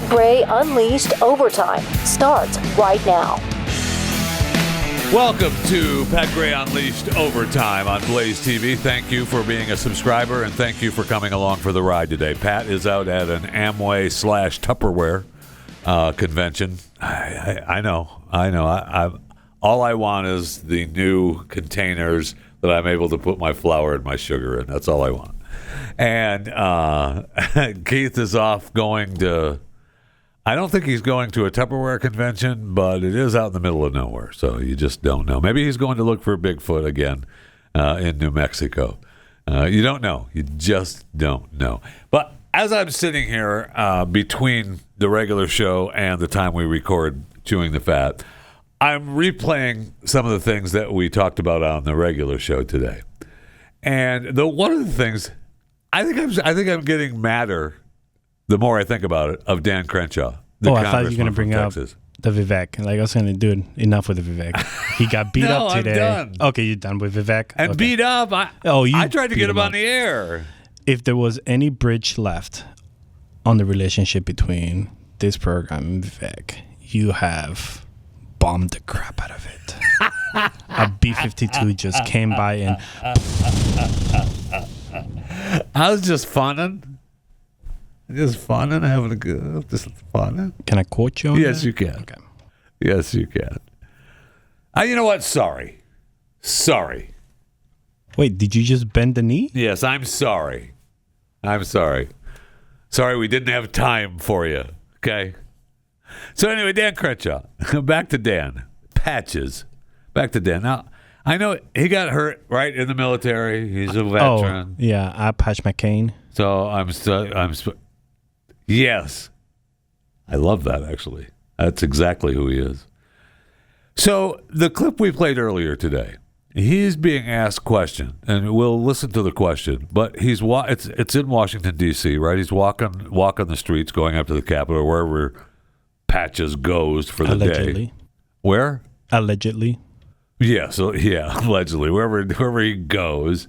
Gray Unleashed Overtime starts right now. Welcome to Pat Gray Unleashed Overtime on Blaze TV. Thank you for being a subscriber, and thank you for coming along for the ride today. Pat is out at an Amway/Tupperware convention. I know. All I want is the new containers that I'm able to put my flour and my sugar in. That's all I want. And Keith is off going to... I don't think he's going to a Tupperware convention, but it is out in the middle of nowhere, so you just don't know. Maybe he's going to look for Bigfoot again in New Mexico. You don't know. You just don't know. But as I'm sitting here between the regular show and the time we record Chewing the Fat, I'm replaying some of the things that we talked about on the regular show today. And one of the things, I think I'm getting madder the more I think about it, of Dan Crenshaw. I thought you were going to bring up the Vivek. Like, I was going to do enough with the Vivek. He got beat up today. I'm done. Okay, you're done with Vivek? And beat up? I tried to get him on the air. If there was any bridge left on the relationship between this program and Vivek, you have bombed the crap out of it. A B-52 just came by and... I was just funning. Just fun and having a good, just fun. Can I quote you on Yes, that? you can. Okay. Yes, you can. You know what? Sorry. Wait, did you just bend the knee? Yes, I'm sorry. Sorry, we didn't have time for you. Okay. So anyway, Dan Crenshaw. Back to Dan. Patches. Back to Dan. Now, I know he got hurt right in the military. He's a veteran. Oh, yeah, I patched McCain. So yes. I love that, actually. That's exactly who he is. So the clip we played earlier today, he's being asked question, and we'll listen to the question, but it's in Washington, D.C., right? He's walking the streets going up to the Capitol, wherever Patches goes for the Allegedly. day. Where? Allegedly. Yeah, allegedly, wherever he goes.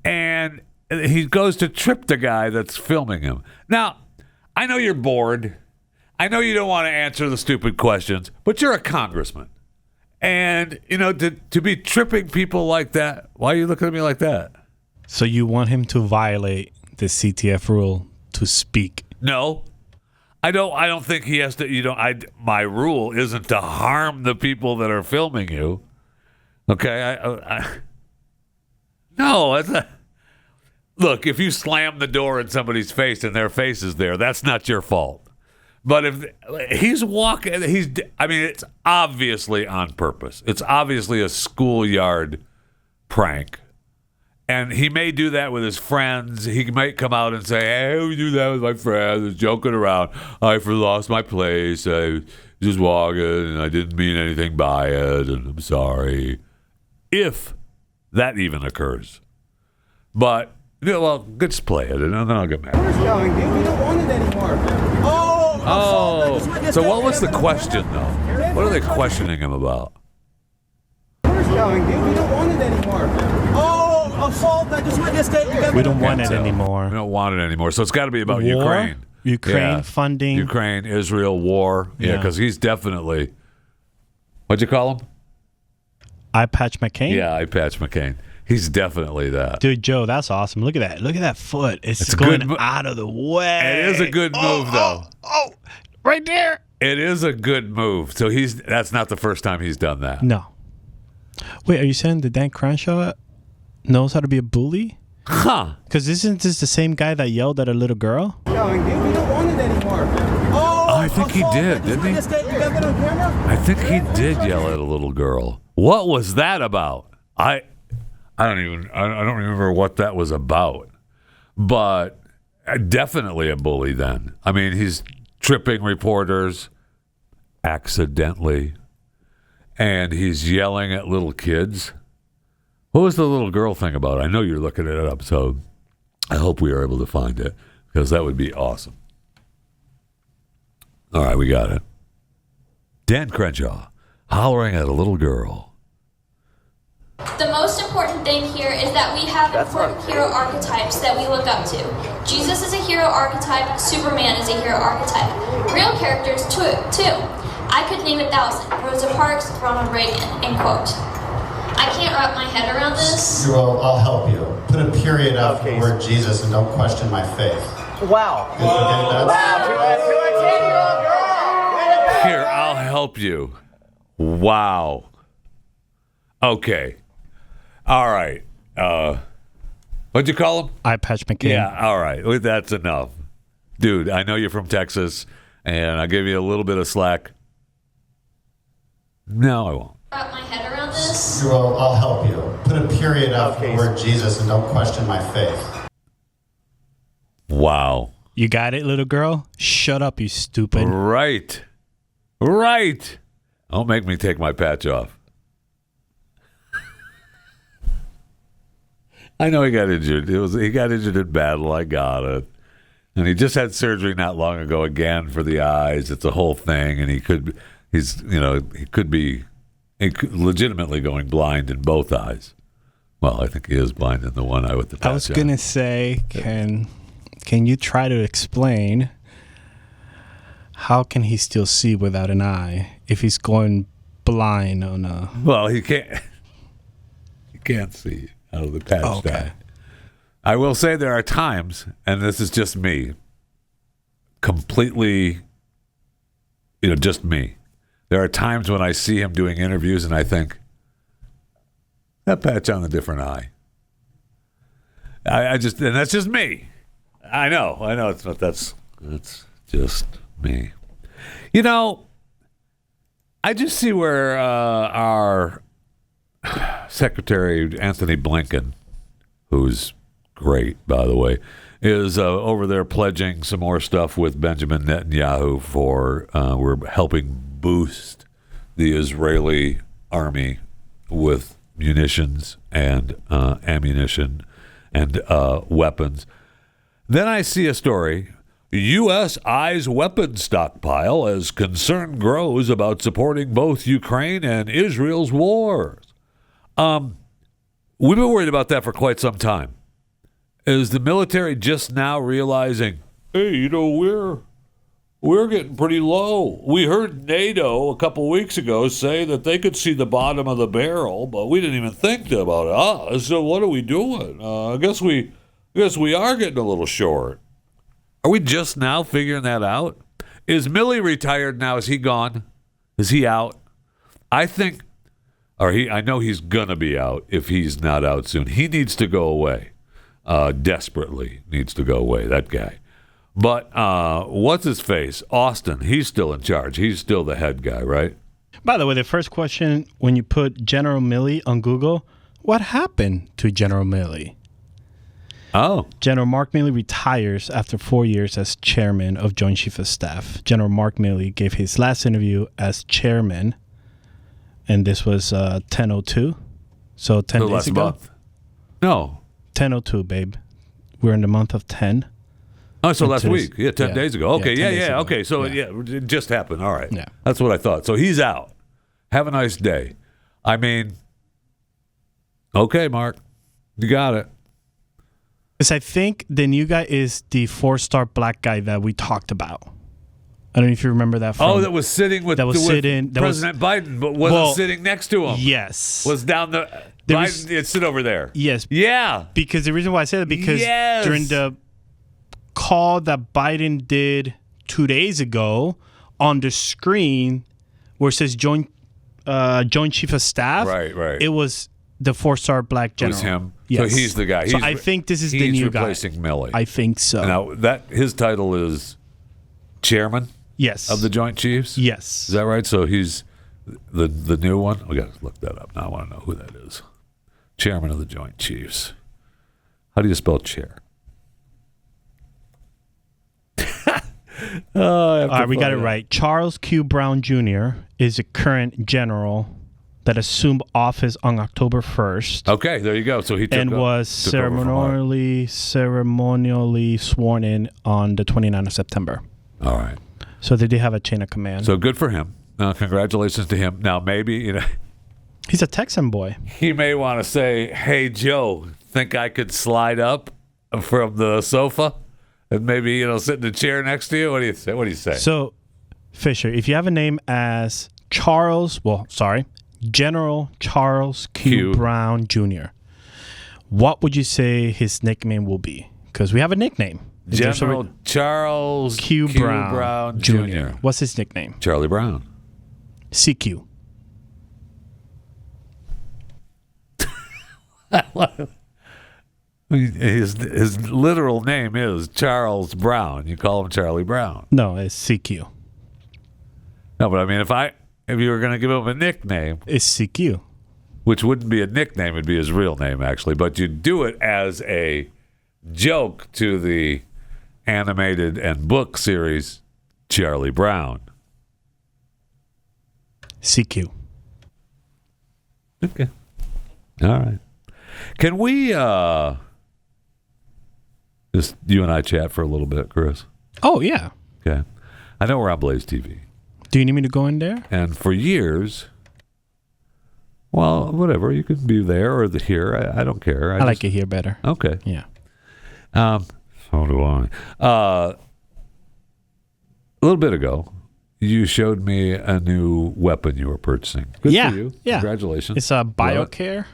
And he goes to trip the guy that's filming him. Now, I know you're bored. I know you don't want to answer the stupid questions, but you're a congressman. And, to be tripping people like that, why are you looking at me like that? So you want him to violate the CTF rule to speak? No. I don't think he has to, my rule isn't to harm the people that are filming you. Okay? No, it's not. Look, if you slam the door in somebody's face and their face is there, that's not your fault. But if he's walking, it's obviously on purpose. It's obviously a schoolyard prank. And he may do that with his friends. He might come out and say, hey, we do that with my friends. I was joking around. I lost my place. I was just walking and I didn't mean anything by it. And I'm sorry. If that even occurs. But... yeah, well, just play it, and then I'll get mad. Where's going, dude? We don't want it anymore. So what was the question, though? What are they questioning him about? Where's going, dude? We don't want it anymore. Assault! I just witnessed it. We don't want it anymore. We don't want it anymore. So it's got to be about war? Ukraine. Funding. Ukraine, Israel, war. Yeah, because he's definitely... What'd you call him? I patched McCain? Yeah, I patched McCain. He's definitely that. Dude, Joe, that's awesome. Look at that. Look at that foot. It's going out of the way. It is a good move, though. Right there. It is a good move. So that's not the first time he's done that. No. Wait, are you saying that Dan Crenshaw knows how to be a bully? Huh. Because isn't this the same guy that yelled at a little girl? Going, dude. We don't want it anymore. I think he did, didn't he? I think he did yell at a little girl. What was that about? I don't remember what that was about, but definitely a bully then. I mean, he's tripping reporters accidentally, and he's yelling at little kids. What was the little girl thing about? I know you're looking it up, so I hope we are able to find it, because that would be awesome. All right, we got it. Dan Crenshaw hollering at a little girl. The most important thing here is that we have important hero archetypes that we look up to. Jesus is a hero archetype, Superman is a hero archetype. Real characters too. I could name 1,000. Rosa Parks, Ronald Reagan, end quote. I can't wrap my head around this. Well, I'll help you. Put a period after the word Jesus and don't question my faith. Wow. Here, I'll help you. Wow. Okay. All right. What'd you call him? Eye patch McCain. Yeah, all right. Well, that's enough. Dude, I know you're from Texas, and I'll give you a little bit of slack. No, I won't. Wrap my head around this. Well, I'll help you. Put a period after the word Jesus and don't question my faith. Wow. You got it, little girl? Shut up, you stupid. Right. Don't make me take my patch off. I know he got injured. He got injured in battle. I got it. And he just had surgery not long ago again for the eyes. It's a whole thing, and he could be legitimately going blind in both eyes. Well, I think he is blind in the one eye with the patch I was gonna say, can you try to explain how can he still see without an eye if he's going blind on a? Well, he can't. He can't see out of the patch. Okay. Eye. I will say there are times, and this is just me, completely, just me. There are times when I see him doing interviews and I think, that patch on a different eye. And that's just me. I know it's not, that's just me. I just see where our Secretary Anthony Blinken, who's great, by the way, is over there pledging some more stuff with Benjamin Netanyahu for we're helping boost the Israeli army with munitions and ammunition and weapons. Then I see a story, U.S. eyes weapons stockpile as concern grows about supporting both Ukraine and Israel's wars. We've been worried about that for quite some time. Is the military just now realizing, hey, we're getting pretty low. We heard NATO a couple weeks ago say that they could see the bottom of the barrel, but we didn't even think about it. So what are we doing? I guess we are getting a little short. Are we just now figuring that out? Is Milley retired now? Is he gone? Is he out? I know he's gonna be out if he's not out soon. He needs to go away. Desperately needs to go away, that guy. But what's his face? Austin, he's still in charge. He's still the head guy, right? By the way, the first question when you put General Milley on Google, what happened to General Milley? Oh. General Mark Milley retires after 4 years as chairman of Joint Chiefs of Staff. General Mark Milley gave his last interview as chairman, and this was 10:02, so 10 days ago. Month. No. 10:02, babe. We're in the month of 10. Oh, so last week. Yeah, 10 days ago. Okay, 10 days ago. Okay, so it just happened. All right. Yeah. That's what I thought. So he's out. Have a nice day. I mean, okay, Mark. You got it. Because I think the new guy is the 4-star black guy that we talked about. I don't know if you remember that. That was sitting with President Biden, but wasn't sitting next to him. Yes. Was down the... Biden, sit over there. Yes. Yeah. Because the reason why I said that, because during the call that Biden did 2 days ago, on the screen where it says Joint Chief of Staff, right. it was the 4-star black general. It was him. Yes. So he's the guy. So I think this is the new guy. He's replacing Milley. I think so. Now, his title is chairman? Yes. Of the Joint Chiefs? Yes. Is that right? So he's the new one? We got to look that up now. I want to know who that is. Chairman of the Joint Chiefs. How do you spell chair? All right, we got it right. Charles Q. Brown Jr. is a current general that assumed office on October 1st. Okay, there you go. So he was ceremonially sworn in on the 29th of September. All right. So they did have a chain of command. So good for him. Congratulations to him. Now maybe He's a Texan boy. He may want to say, "Hey Joe, think I could slide up from the sofa and maybe sit in the chair next to you?" What do you say? What do you say? So, Fisher, if you have a name as General Charles Q. Brown Jr., what would you say his nickname will be? Because we have a nickname. General Charles Q. Brown Jr. What's his nickname? Charlie Brown. CQ. His literal name is Charles Brown. You call him Charlie Brown. No, it's CQ. No, but I mean, if you were going to give him a nickname, It's CQ. which wouldn't be a nickname, it'd be his real name actually, but you do it as a joke to the animated and book series Charlie Brown. CQ. Okay. All right. Can we just you and I chat for a little bit, Chris? Oh, yeah. Okay. I know we're on Blaze TV. Do you need me to go in there? And for years, well, whatever, you could be there or here. I don't care. I like it here better. Okay. Yeah. So do I. A little bit ago, you showed me a new weapon you were purchasing. Good Yeah, for you. yeah. Congratulations. It's a BioCare.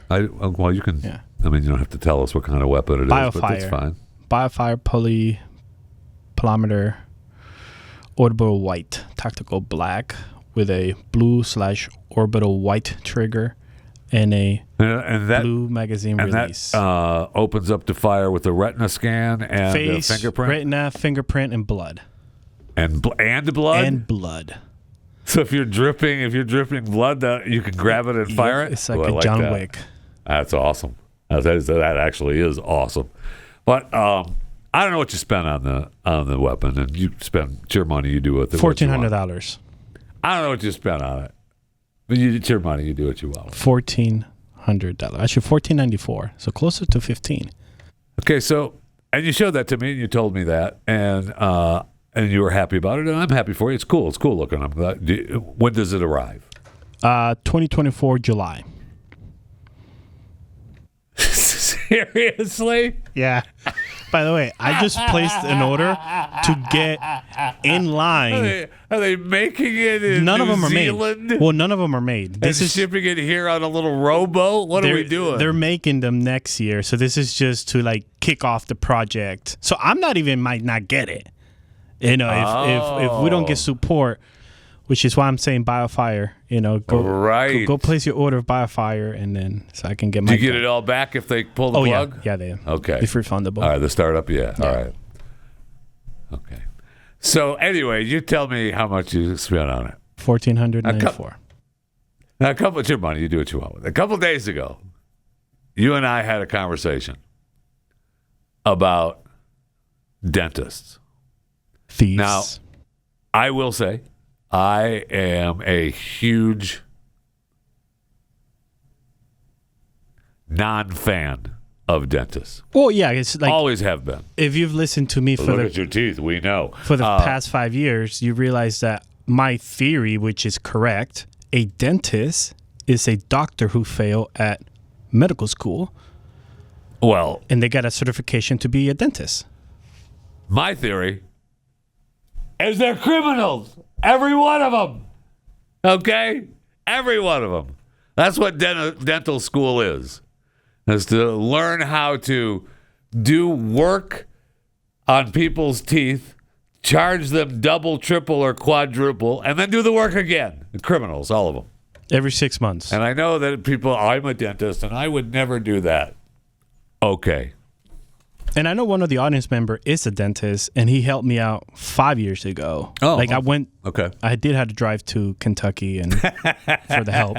Well, you can. Yeah. I mean, you don't have to tell us what kind of weapon it is, but that's BioFire. fine. BioFire polymeter orbital white tactical black with a blue/orbital white trigger and a And that blue magazine and release. that opens up to fire with a retina scan and Face, a fingerprint retina, fingerprint, and blood. and blood. And blood. So if you're dripping blood, you can grab it and fire it. It's like Ooh, I a John that. Wick. That's awesome. That actually is awesome. But I don't know what you spent on the weapon, and you spend it's your money. You do with it. $1,400. I don't know what you spent on it, but it's your money. You do what you want. $1,400. Actually, $1,494. So closer to $15. Okay, so and you showed that to me, and you told me that, and you were happy about it, and I'm happy for you. It's cool. It's cool looking. I'm glad. When does it arrive? 2024 July. Seriously? Yeah. By the way, I just placed an order to get in line. Are they making it in None New of them are Zealand? made. Well, none of them are made. This is shipping it here on a little rowboat. What are we doing? They're making them next year, so this is just to kick off the project. So I'm might not get it. If we don't get support, which is why I'm saying BioFire. Go place your order of BioFire, and then so I can get my. Do you get it all back if they pull the plug? Yeah, they. Okay, it's refundable. All right, the startup, yeah. All right. Okay. So anyway, you tell me how much you spent on it. $1,494. Now, it's your money. You do what you want with it. A couple of days ago, you and I had a conversation about dentists. Thieves. Now, I will say, I am a huge non-fan of dentists. Well, yeah, it's like Always have been. if you've listened to me Look at your teeth. We know. for the past 5 years, you realize that my theory, which is correct, a dentist is a doctor who failed at medical school Well, and they got a certification to be a dentist. my theory is they're criminals. Every one of them. Okay? Every one of them. That's what dental school is to learn how to do work on people's teeth, charge them double, triple, or quadruple, and then do the work again. The criminals, all of them. Every 6 months. And I know that people, I'm a dentist, and I would never do that. Okay. And I know one of the audience member is a dentist, and he helped me out 5 years ago. Oh, I went. Okay. I did have to drive to Kentucky and for the help.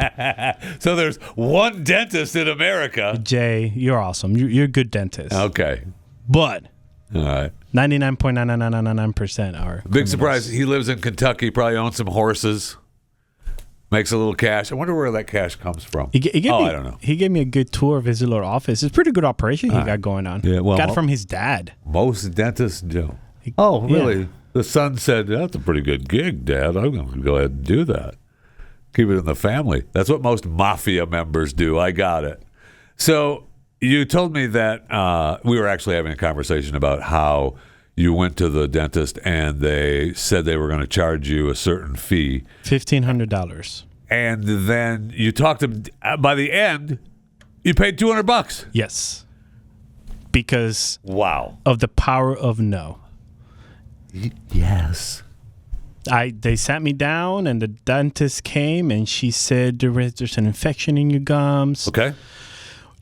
So there's one dentist in America. Jay, you're awesome. You're a good dentist. Okay. But All right. 99.99999% are Big criminals. surprise. He lives in Kentucky, probably owns some horses, makes a little cash. I wonder where that cash comes from. He gave me, I don't know. He gave me a good tour of his little office. It's a pretty good operation he got going on. Yeah, well, got it from his dad. Most dentists do. Oh, really? Yeah. The son said, that's a pretty good gig, Dad. I'm going to go ahead and do that. Keep it in the family. That's what most mafia members do. I got it. So you told me that we were actually having a conversation about how you went to the dentist and they said they were going to charge you a certain fee. $1,500. And then you talked to, by the end, you paid $200. Yes. Because Wow. of the power of no. Yes. They sat me down and the dentist came and she said there's an infection in your gums. Okay.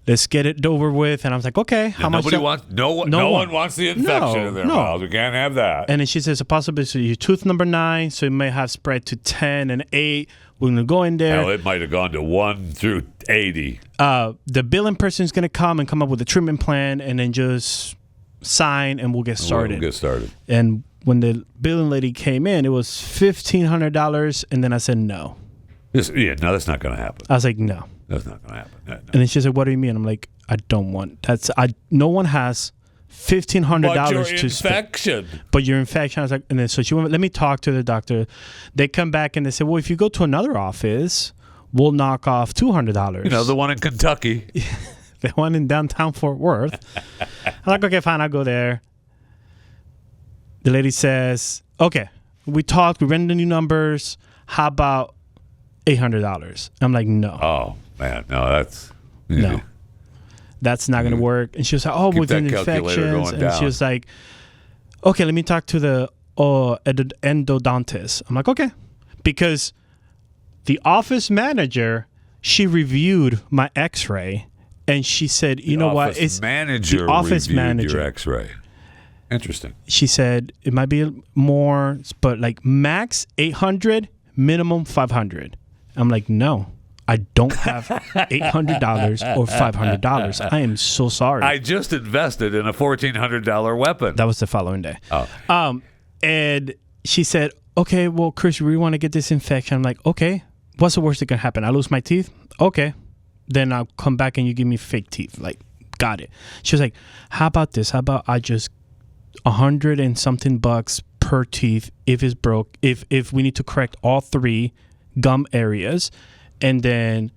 Let's get it over with. And I was like, okay, how much? Nobody wants. No one wants the infection in their mouth. We can't have that. And then she says, a possibility, your tooth number 9, so it may have spread to 10 and 8. We're going to go in there. Hell, it might have gone to 1 through 80. The billing person is going to come up with a treatment plan and then just sign and we'll get started. We'll get started. And when the billing lady came in, it was $1,500. And then I said, no. No, that's not going to happen. I was like, no. That's not going to happen. No. And then she said, what do you mean? I'm like, I don't want no one has $1,500 to infection. But your infection. I was like, and then so she went, let me talk to the doctor. They come back and they said, well, if you go to another office, we'll knock off $200. You know, the one in Kentucky. The one in downtown Fort Worth. I'm like, okay, fine, I'll go there. The lady says, okay, we talked, we ran the new numbers. How about $800? I'm like, no. Oh, man. No, that's... No. That's not going to work. And she was like, oh, Keep with the that calculator infections. going And down. she was like, okay, let me talk to the endodontist. I'm like, okay. Because the office manager, she reviewed my x-ray and she said, you know what? It's the office reviewed manager. your x-ray. Interesting. She said it might be more, but like max 800, minimum 500. I'm like, no. I don't have $800 or $500. I am so sorry. I just invested in a $1,400 weapon. That was the following day. Oh. And she said, okay, well, Chris, we want to get this infection. I'm like, okay, what's the worst that can happen? I lose my teeth? Okay. Then I'll come back and you give me fake teeth. Like, got it. She was like, how about this? How about I just $100 and something per teeth if it's broke, if we need to correct all 3 gum areas. And then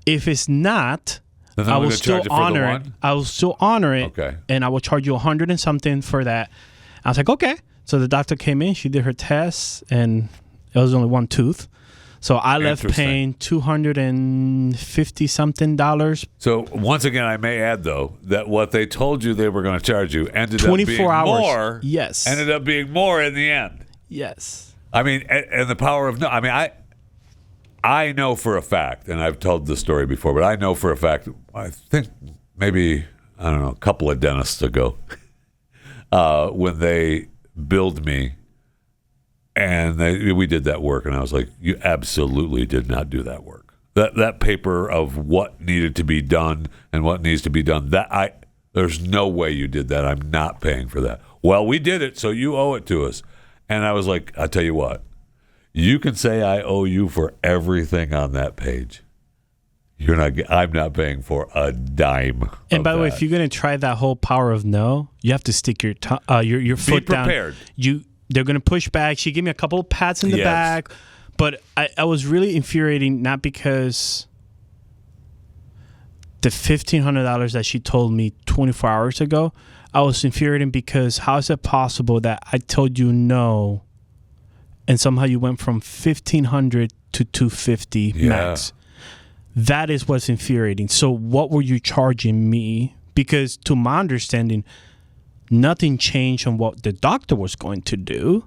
if it's not, I will still honor it. I will still honor it. Okay. And I will charge you $100 and something for that. I was like, okay. So the doctor came in, she did her tests, and it was only 1 tooth. So I left paying $250 something. So once again, I may add though that what they told you they were going to charge you ended up being 24 hours. more. Yes. Ended up being more in the end. Yes. I mean, and the power of no. I mean, I know for a fact, and I've told this story before, but I know for a fact, I think maybe, I don't know, a couple of dentists ago, when they billed me and we did that work, and I was like, you absolutely did not do that work. That paper of what needed to be done and what needs to be done, there's no way you did that. I'm not paying for that. Well, we did it, so you owe it to us. And I was like, I'll tell you what. You can say I owe you for everything on that page. I'm not paying for a dime. And by the way, if you're gonna try that whole power of no, you have to stick your foot down. Be prepared. They're gonna push back. She gave me a couple of pats in the back, but I was really infuriating, not because the $1,500 that she told me 24 hours ago. I was infuriating because how is it possible that I told you no? And somehow you went from $1,500 to $250 max. That is what's infuriating. So what were you charging me? Because to my understanding, nothing changed on what the doctor was going to do.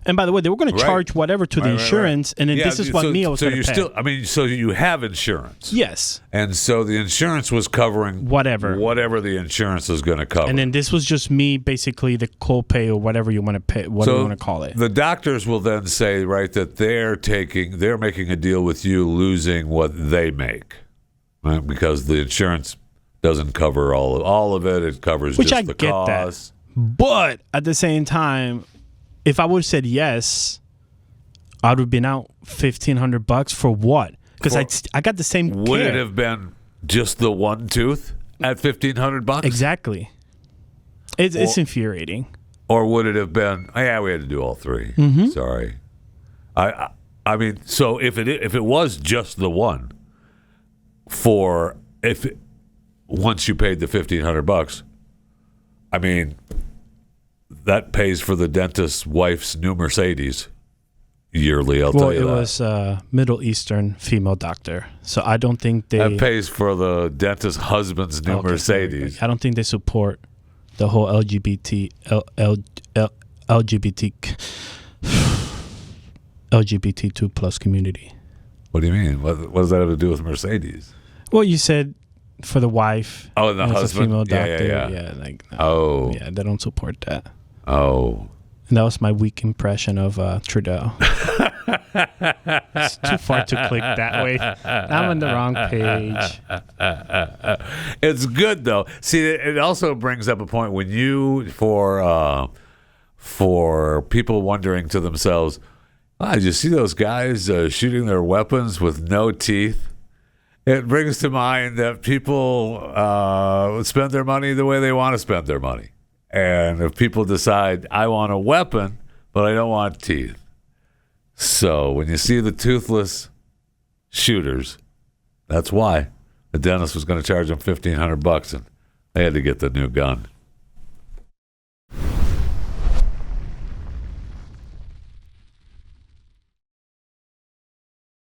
And by the way, they were going to charge whatever to the insurance, and then this is what me I was going to pay. So you have insurance. Yes. And so the insurance was covering whatever the insurance is going to cover. And then this was just me, basically the copay or whatever you want to pay, whatever you want to call it. The doctors will then say, right, that they're making a deal with you losing what they make, right? Because the insurance doesn't cover all of it. It covers Which just I the get cost. That. But at the same time, if I would have said yes, I would have been out $1,500 for what? Because I got the same. Would care. it have been just the 1 tooth at $1,500? Exactly. It's infuriating. Or would it have been? Yeah, we had to do all 3. Mm-hmm. Sorry. I mean, so if it was just the one, once you paid the $1,500, I mean, that pays for the dentist's wife's new Mercedes yearly. I'll tell you that. Well, it was a Middle Eastern female doctor, so I don't think that pays for the dentist's husband's new Mercedes. I don't think they support the whole LGBTQ plus community. What do you mean? What does that have to do with Mercedes? Well, you said for the wife. Oh, and the husband. A female doctor. Yeah. Like. Oh. Yeah, they don't support that. Oh. And that was my weak impression of Trudeau. It's too far to click that way. I'm on the wrong page. It's good though. See, it also brings up a point when for people wondering to themselves, did you see those guys shooting their weapons with no teeth? It brings to mind that people spend their money the way they want to spend their money. And if people decide, I want a weapon, but I don't want teeth. So when you see the toothless shooters, that's why the dentist was going to charge them $1,500 and they had to get the new gun.